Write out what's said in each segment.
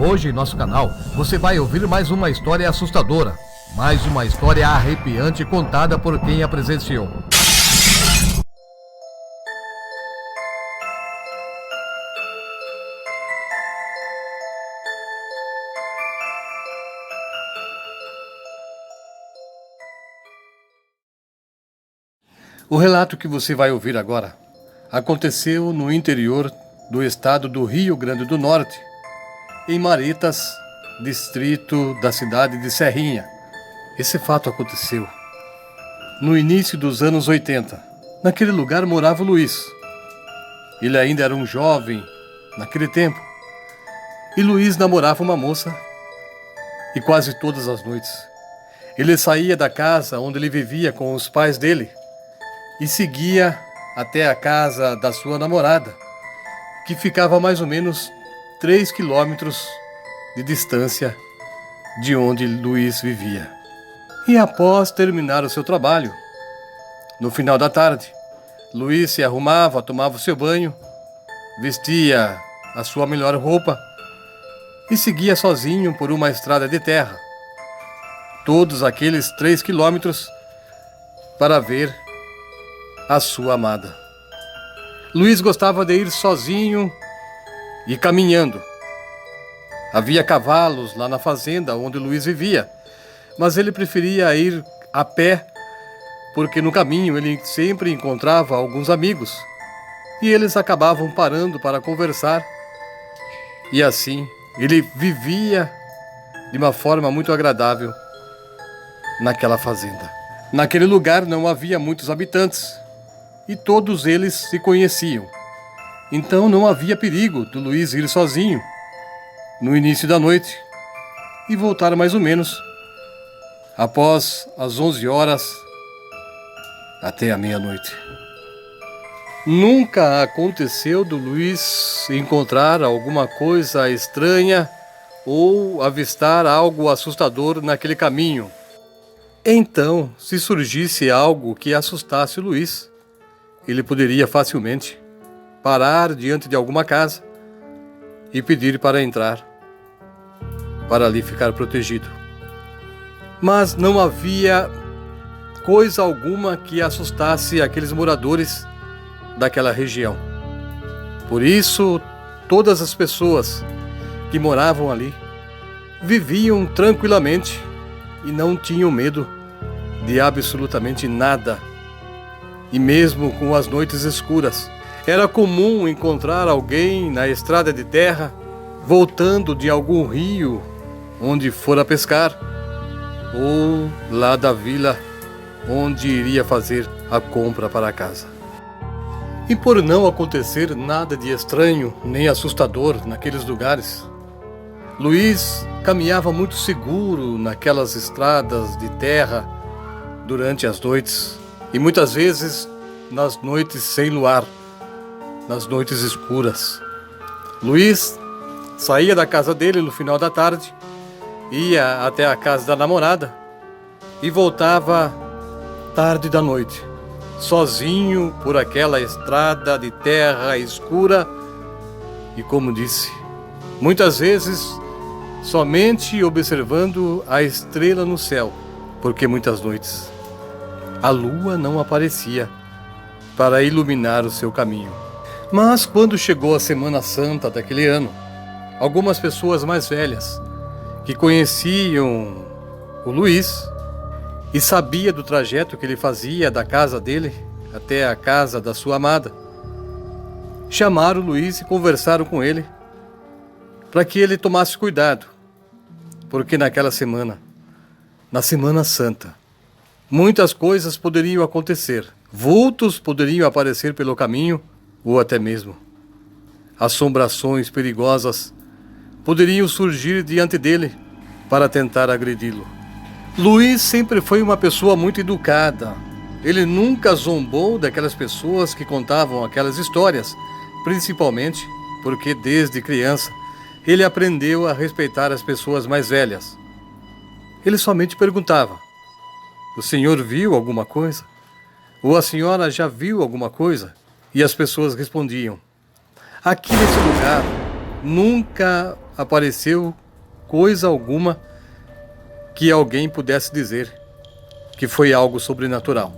Hoje em nosso canal você vai ouvir mais uma história assustadora, mais uma história arrepiante contada por quem a presenciou. O relato que você vai ouvir agora aconteceu no interior do estado do Rio Grande do Norte, em Maritas, distrito da cidade de Serrinha. Esse fato aconteceu no início dos anos 80. Naquele lugar morava o Luiz. Ele ainda era um jovem naquele tempo. E Luiz namorava uma moça. E quase todas as noites ele saía da casa onde ele vivia com os pais dele e seguia até a casa da sua namorada, que ficava a mais ou menos 3 quilômetros de distância de onde Luiz vivia. E após terminar o seu trabalho, no final da tarde, Luiz se arrumava, tomava o seu banho, vestia a sua melhor roupa e seguia sozinho por uma estrada de terra, todos aqueles 3 quilômetros, para ver a sua amada. Luiz gostava de ir sozinho e caminhando. Havia cavalos lá na fazenda onde Luiz vivia, mas ele preferia ir a pé, porque no caminho ele sempre encontrava alguns amigos e eles acabavam parando para conversar. E assim ele vivia de uma forma muito agradável naquela fazenda. Naquele lugar não havia muitos habitantes e todos eles se conheciam. Então não havia perigo do Luiz ir sozinho no início da noite e voltar mais ou menos após as 11 horas até a meia-noite. Nunca aconteceu do Luiz encontrar alguma coisa estranha ou avistar algo assustador naquele caminho. Então, se surgisse algo que assustasse o Luiz, ele poderia facilmente parar diante de alguma casa e pedir para entrar, para ali ficar protegido. Mas não havia coisa alguma que assustasse aqueles moradores daquela região. Por isso, todas as pessoas que moravam ali viviam tranquilamente e não tinham medo de absolutamente nada. E mesmo com as noites escuras, era comum encontrar alguém na estrada de terra, voltando de algum rio onde fora pescar, ou lá da vila onde iria fazer a compra para casa. E por não acontecer nada de estranho nem assustador naqueles lugares, Luiz caminhava muito seguro naquelas estradas de terra durante as noites, e muitas vezes nas noites sem luar, nas noites escuras. Luiz saía da casa dele no final da tarde, ia até a casa da namorada e voltava tarde da noite, sozinho por aquela estrada de terra escura e, como disse, muitas vezes somente observando a estrela no céu, porque muitas noites a lua não aparecia para iluminar o seu caminho. Mas quando chegou a Semana Santa daquele ano, algumas pessoas mais velhas que conheciam o Luiz e sabia do trajeto que ele fazia da casa dele até a casa da sua amada, chamaram o Luiz e conversaram com ele para que ele tomasse cuidado, porque naquela semana, na Semana Santa, muitas coisas poderiam acontecer. Vultos poderiam aparecer pelo caminho, ou até mesmo assombrações perigosas poderiam surgir diante dele para tentar agredi-lo. Luiz sempre foi uma pessoa muito educada. Ele nunca zombou daquelas pessoas que contavam aquelas histórias, principalmente porque desde criança ele aprendeu a respeitar as pessoas mais velhas. Ele somente perguntava: "O senhor viu alguma coisa? Ou a senhora já viu alguma coisa?" E as pessoas respondiam: "Aqui nesse lugar nunca apareceu coisa alguma que alguém pudesse dizer que foi algo sobrenatural.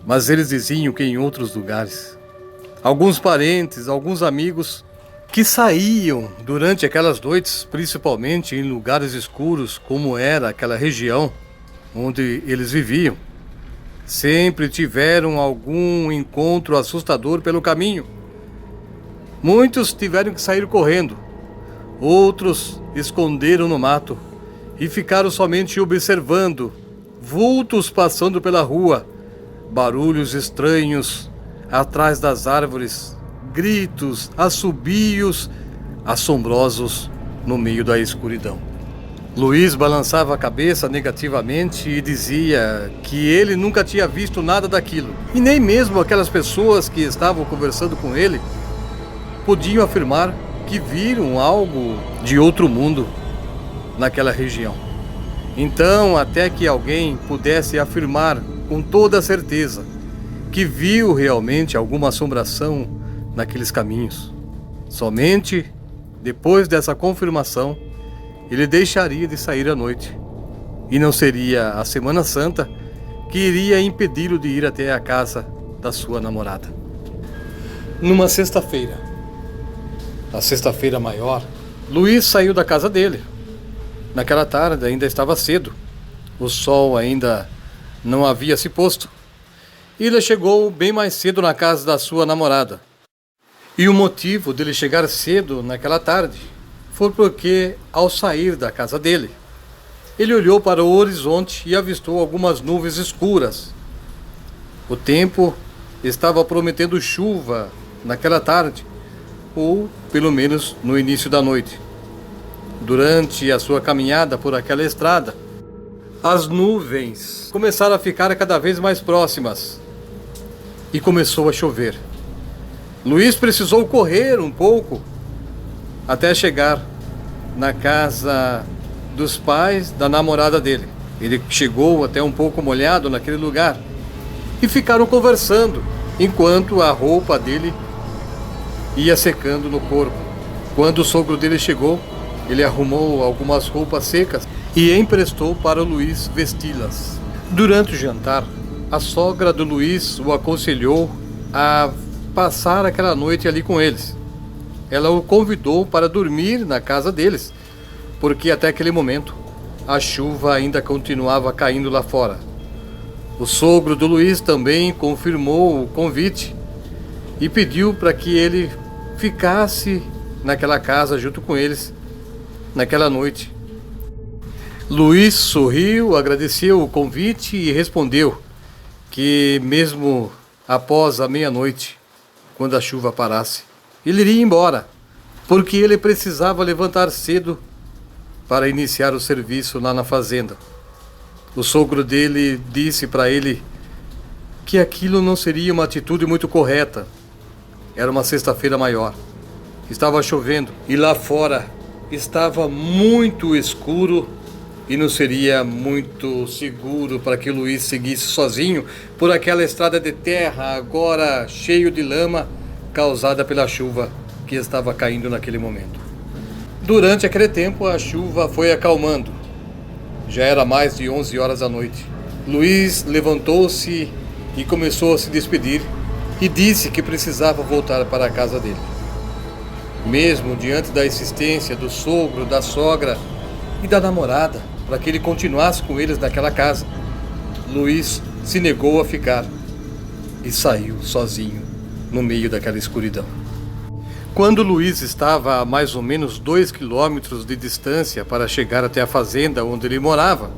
Mas eles diziam que em outros lugares, alguns parentes, alguns amigos que saíam durante aquelas noites, principalmente em lugares escuros, como era aquela região onde eles viviam, sempre tiveram algum encontro assustador pelo caminho. Muitos tiveram que sair correndo, outros esconderam no mato e ficaram somente observando vultos passando pela rua, barulhos estranhos atrás das árvores, gritos, assobios assombrosos no meio da escuridão. Luiz balançava a cabeça negativamente e dizia que ele nunca tinha visto nada daquilo. E nem mesmo aquelas pessoas que estavam conversando com ele podiam afirmar que viram algo de outro mundo naquela região. Então, até que alguém pudesse afirmar com toda certeza que viu realmente alguma assombração naqueles caminhos, somente depois dessa confirmação ele deixaria de sair à noite, e não seria a Semana Santa que iria impedi-lo de ir até a casa da sua namorada. Numa sexta-feira, a sexta-feira maior, Luiz saiu da casa dele. Naquela tarde ainda estava cedo, o sol ainda não havia se posto. Ele chegou bem mais cedo na casa da sua namorada. E o motivo dele chegar cedo naquela tarde foi porque, ao sair da casa dele, ele olhou para o horizonte e avistou algumas nuvens escuras. O tempo estava prometendo chuva naquela tarde, ou pelo menos no início da noite. Durante a sua caminhada por aquela estrada, as nuvens começaram a ficar cada vez mais próximas e começou a chover. Luiz precisou correr um pouco até chegar na casa dos pais da namorada dele. Ele chegou até um pouco molhado naquele lugar e ficaram conversando enquanto a roupa dele ia secando no corpo. Quando o sogro dele chegou, ele arrumou algumas roupas secas e emprestou para o Luiz vesti-las. Durante o jantar, a sogra do Luiz o aconselhou a passar aquela noite ali com eles. Ela o convidou para dormir na casa deles, porque até aquele momento a chuva ainda continuava caindo lá fora. O sogro do Luiz também confirmou o convite e pediu para que ele ficasse naquela casa junto com eles naquela noite. Luiz sorriu, agradeceu o convite e respondeu que mesmo após a meia-noite, quando a chuva parasse, ele iria embora, porque ele precisava levantar cedo para iniciar o serviço lá na fazenda. O sogro dele disse para ele que aquilo não seria uma atitude muito correta. Era uma sexta-feira maior. Estava chovendo e lá fora estava muito escuro e não seria muito seguro para que Luiz seguisse sozinho por aquela estrada de terra agora cheio de lama causada pela chuva que estava caindo naquele momento. Durante aquele tempo a chuva foi acalmando. Já era mais de 11 horas da noite. Luiz levantou-se e começou a se despedir e disse que precisava voltar para a casa dele. Mesmo diante da insistência do sogro, da sogra e da namorada para que ele continuasse com eles naquela casa, Luiz se negou a ficar e saiu sozinho no meio daquela escuridão. Quando Luiz estava a mais ou menos 2 quilômetros de distância para chegar até a fazenda onde ele morava,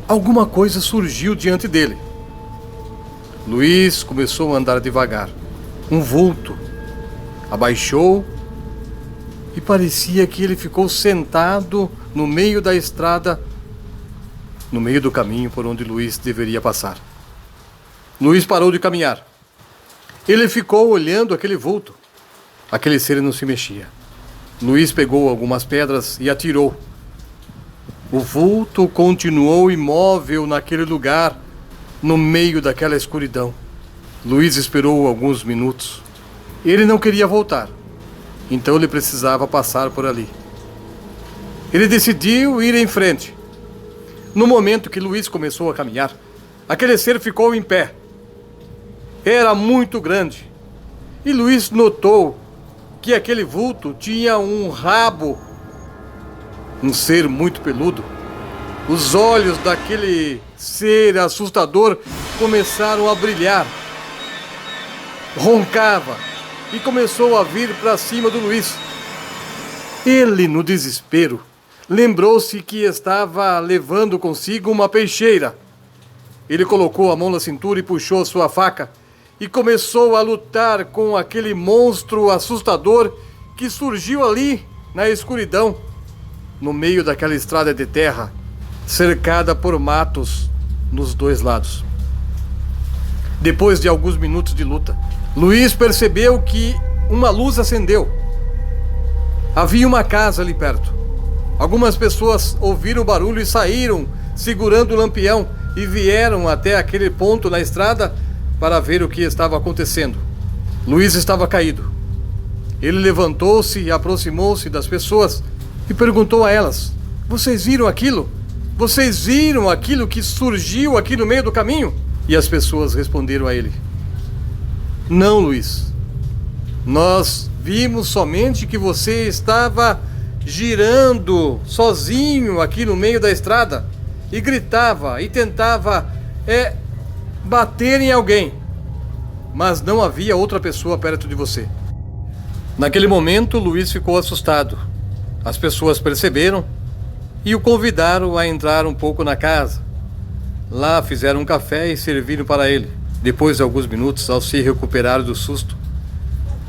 alguma coisa surgiu diante dele. Luiz começou a andar devagar. Um vulto abaixou e parecia que ele ficou sentado no meio da estrada, no meio do caminho por onde Luiz deveria passar. Luiz parou de caminhar. Ele ficou olhando aquele vulto. Aquele ser não se mexia. Luiz pegou algumas pedras e atirou. O vulto continuou imóvel naquele lugar, no meio daquela escuridão. Luiz esperou alguns minutos. Ele não queria voltar, então ele precisava passar por ali. Ele decidiu ir em frente. No momento que Luiz começou a caminhar, aquele ser ficou em pé. Era muito grande. E Luiz notou que aquele vulto tinha um rabo, um ser muito peludo. Os olhos daquele ser assustador começaram a brilhar. Roncava e começou a vir para cima do Luiz. Ele, no desespero, lembrou-se que estava levando consigo uma peixeira. Ele colocou a mão na cintura e puxou sua faca e começou a lutar com aquele monstro assustador que surgiu ali na escuridão, no meio daquela estrada de terra, cercada por matos nos dois lados. Depois de alguns minutos de luta, Luiz percebeu que uma luz acendeu. Havia uma casa ali perto. Algumas pessoas ouviram o barulho e saíram segurando o lampião e vieram até aquele ponto na estrada para ver o que estava acontecendo. Luiz estava caído. Ele levantou-se e aproximou-se das pessoas e perguntou a elas: "Vocês viram aquilo? Vocês viram aquilo que surgiu aqui no meio do caminho?" E as pessoas responderam a ele: "Não, Luiz. Nós vimos somente que você estava girando sozinho aqui no meio da estrada e gritava e tentava bater em alguém, mas não havia outra pessoa perto de você." Naquele momento, Luiz ficou assustado. As pessoas perceberam e o convidaram a entrar um pouco na casa. Lá fizeram um café e serviram para ele. Depois de alguns minutos, ao se recuperar do susto,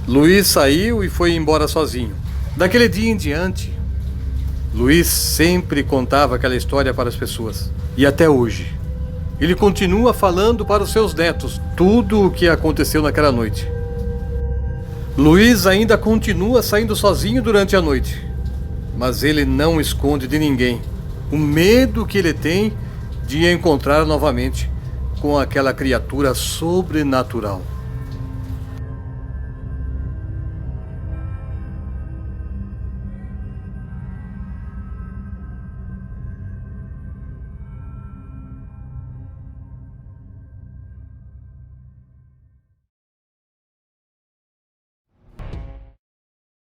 Luiz saiu e foi embora sozinho. Daquele dia em diante, Luiz sempre contava aquela história para as pessoas. E até hoje, ele continua falando para os seus netos tudo o que aconteceu naquela noite. Luiz ainda continua saindo sozinho durante a noite, mas ele não esconde de ninguém o medo que ele tem de encontrar novamente com aquela criatura sobrenatural.